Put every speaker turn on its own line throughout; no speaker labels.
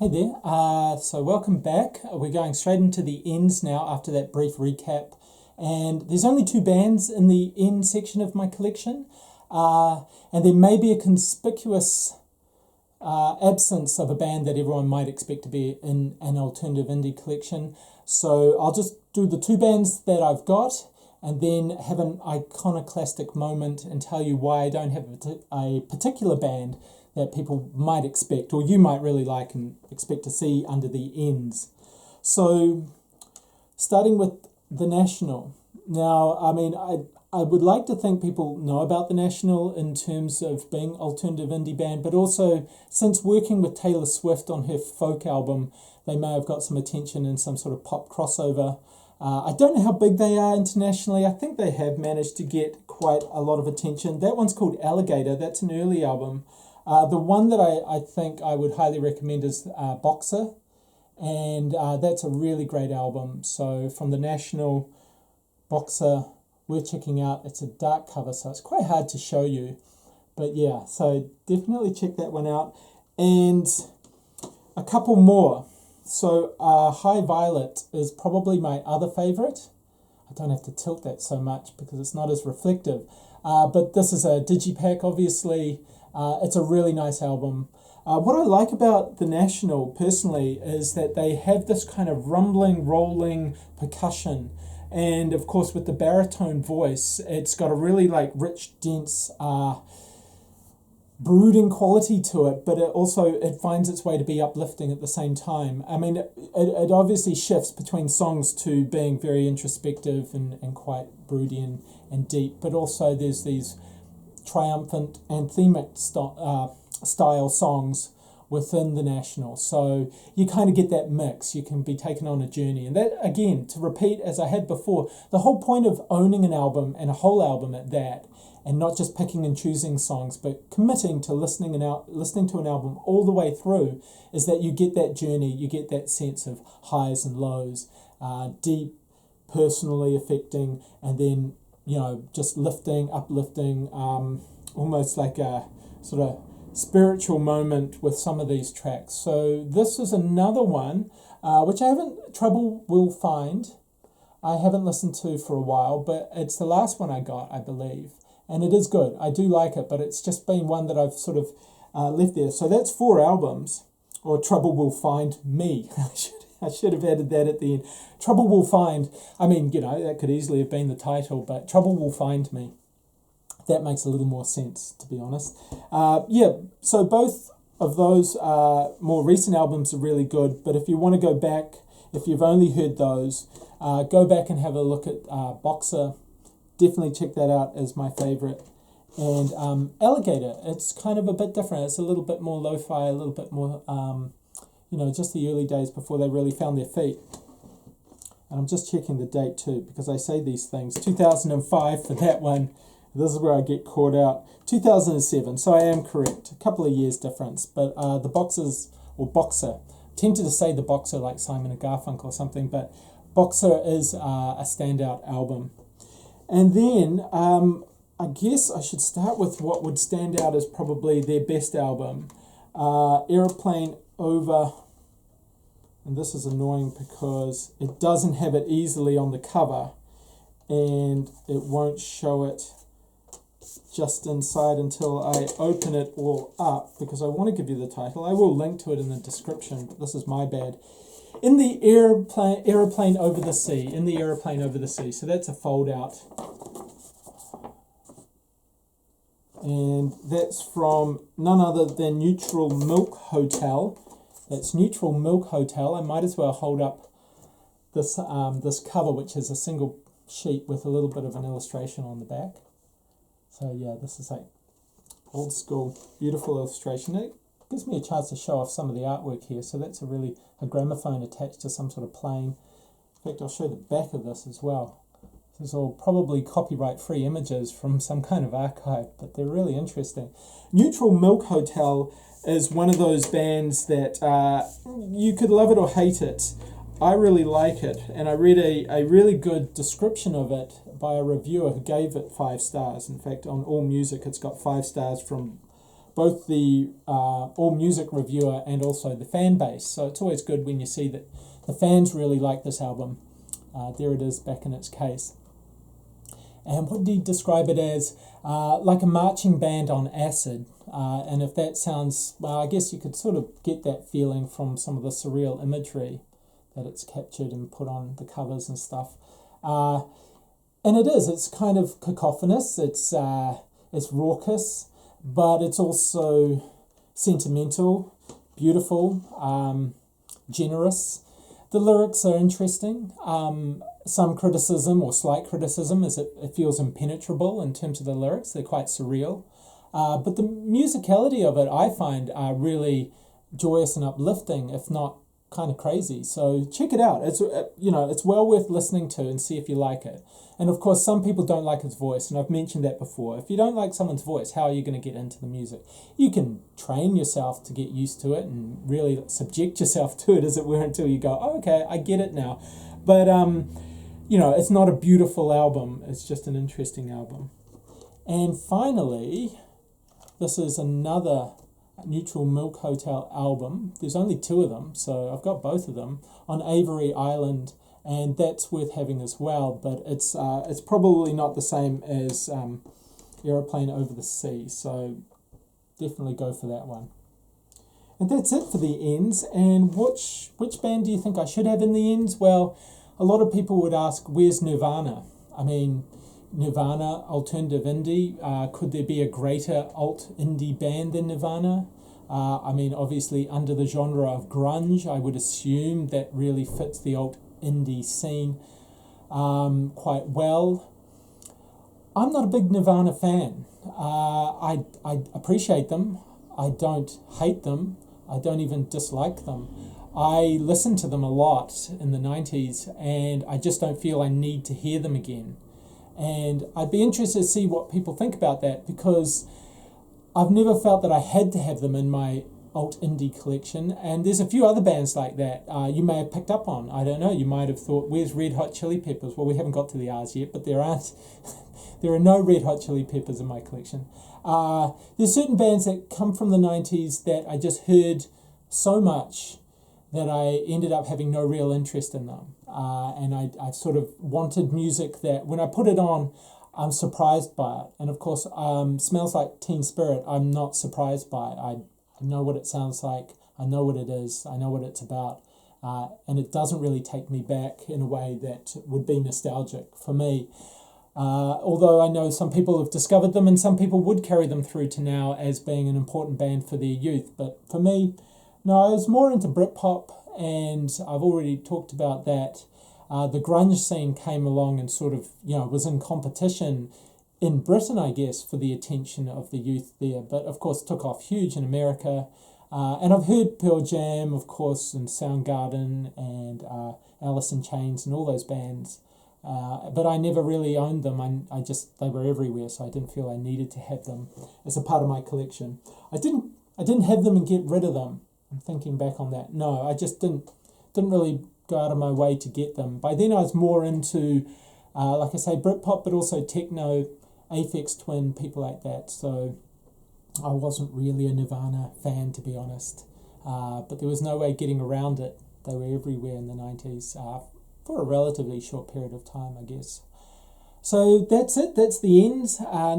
Hey there, so welcome back. We're going straight into the ends now after that brief recap. And there's only two bands in the end section of my collection. And there may be a conspicuous absence of a band that everyone might expect to be in an alternative indie collection. So I'll just do the two bands that I've got and then have an iconoclastic moment and tell you why I don't have a particular band that people might expect, or you might really like and expect to see under the ends. So, starting with The National. Now, I would like to think people know about The National in terms of being alternative indie band, but also since working with Taylor Swift on her folk album, they may have got some attention in some sort of pop crossover. I don't know how big they are internationally. I think they have managed to get quite a lot of attention. That one's called Alligator. That's an early album. The one that I think I would highly recommend is Boxer, and that's a really great album. So from The National, Boxer, we're checking out. It's a dark cover, so it's quite hard to show you. But yeah, so definitely check that one out. And a couple more. So High Violet is probably my other favourite. I don't have to tilt that so much because it's not as reflective. But this is a digipack, obviously. It's a really nice album. What I like about The National, personally, is that they have this kind of rumbling, rolling percussion. And, of course, with the baritone voice, it's got a really, rich, dense, brooding quality to it, but it finds its way to be uplifting at the same time. I mean, it obviously shifts between songs to being very introspective and quite broody and deep, but also there's these triumphant anthemic style songs within The National. So you kind of get that mix. You can be taken on a journey. And that, again, to repeat, as I had before, the whole point of owning an album, and a whole album at that, and not just picking and choosing songs, but committing to listening to an album all the way through, is that you get that journey, you get that sense of highs and lows, deep, personally affecting, and then just lifting, uplifting, almost like a sort of spiritual moment with some of these tracks. So this is another one, which Trouble Will Find, I haven't listened to for a while, but it's the last one I got, I believe. And it is good. I do like it, but it's just been one that I've sort of left there. So that's 4 albums, or Trouble Will Find Me. I should have added that at the end. Trouble Will Find, that could easily have been the title, but Trouble Will Find Me. That makes a little more sense, to be honest. So both of those more recent albums are really good, but if you want to go back, if you've only heard those, go back and have a look at Boxer. Definitely check that out as my favourite. And Alligator, it's kind of a bit different. It's a little bit more lo-fi, a little bit more... just the early days before they really found their feet. And I'm just checking the date too, because I say these things. 2005 for that one. This is where I get caught out. 2007, so I am correct. A couple of years difference. But the Boxer, tempted to say the Boxer like Simon and Garfunkel or something, but Boxer is a standout album. And then I guess I should start with what would stand out as probably their best album. Aeroplane Over... And this is annoying because it doesn't have it easily on the cover and it won't show it just inside until I open it all up, because I want to give you the title. I will link to it in the description, but this is my bad. In the Aeroplane Over the Sea. In the Aeroplane Over the Sea. So that's a fold out. And that's from none other than Neutral Milk Hotel. It's Neutral Milk Hotel. I might as well hold up this cover, which is a single sheet with a little bit of an illustration on the back. So yeah, this is like old school, beautiful illustration. It gives me a chance to show off some of the artwork here. So that's a gramophone attached to some sort of plane. In fact, I'll show the back of this as well. These are all probably copyright-free images from some kind of archive, but they're really interesting. Neutral Milk Hotel is one of those bands that you could love it or hate it. I really like it, and I read a really good description of it by a reviewer who gave it 5 stars. In fact, on AllMusic, it's got 5 stars from both the All Music reviewer and also the fan base. So it's always good when you see that the fans really like this album. There it is back in its case. And what did he describe it as? Like a marching band on acid. And if that sounds, well, I guess you could sort of get that feeling from some of the surreal imagery that it's captured and put on the covers and stuff. And it is, it's kind of cacophonous, it's raucous, but it's also sentimental, beautiful, generous. The lyrics are interesting. Some criticism or slight criticism is it feels impenetrable in terms of the lyrics. They're quite surreal. But the musicality of it, I find, really joyous and uplifting, if not kind of crazy. So check it out. It's it's well worth listening to and see if you like it. And of course, some people don't like his voice, and I've mentioned that before. If you don't like someone's voice, how are you going to get into the music? You can train yourself to get used to it and really subject yourself to it, as it were, until you go, oh, okay, I get it now. But it's not a beautiful album. It's just an interesting album. And finally, this is another Neutral Milk Hotel album. There's only 2 of them, so I've got both of them on Avery Island, and that's worth having as well. But it's probably not the same as Aeroplane Over the Sea, so definitely go for that one. And that's it for the ends. And which band do you think I should have in the ends? Well, a lot of people would ask, where's Nirvana? I mean, Nirvana, alternative indie. Could there be a greater alt indie band than Nirvana? I mean, obviously under the genre of grunge, I would assume that really fits the alt indie scene quite well. I'm not a big Nirvana fan. I appreciate them. I don't hate them. I don't even dislike them. I listened to them a lot in the 90s, and I just don't feel I need to hear them again. And I'd be interested to see what people think about that, because I've never felt that I had to have them in my alt indie collection. And there's a few other bands like that you may have picked up on. I don't know, you might have thought, where's Red Hot Chili Peppers? Well, we haven't got to the R's yet, but there are no Red Hot Chili Peppers in my collection. There's certain bands that come from the 90s that I just heard so much that I ended up having no real interest in them. And I sort of wanted music that, when I put it on, I'm surprised by it. And of course, Smells Like Teen Spirit, I'm not surprised by it. I know what it sounds like, I know what it is, I know what it's about. And it doesn't really take me back in a way that would be nostalgic for me. Although I know some people have discovered them, and some people would carry them through to now as being an important band for their youth. But for me, no, I was more into Britpop, and I've already talked about that. The grunge scene came along and sort of, was in competition in Britain, I guess, for the attention of the youth there. But of course, took off huge in America. And I've heard Pearl Jam, of course, and Soundgarden, and Alice in Chains, and all those bands. But I never really owned them. They were everywhere, so I didn't feel I needed to have them as a part of my collection. I didn't have them and get rid of them. I'm thinking back on that. No, I just didn't really go out of my way to get them. By then I was more into, like I say, Britpop, but also techno, Aphex Twin, people like that. So I wasn't really a Nirvana fan, to be honest. But there was no way getting around it. They were everywhere in the 90s for a relatively short period of time, I guess. So that's it. That's the end.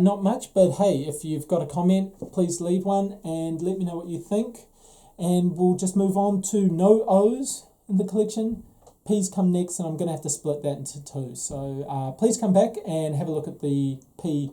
Not much, but hey, if you've got a comment, please leave one and let me know what you think. And we'll just move on to no O's in the collection. P's come next, and I'm going to have to split that into 2. So please come back and have a look at the P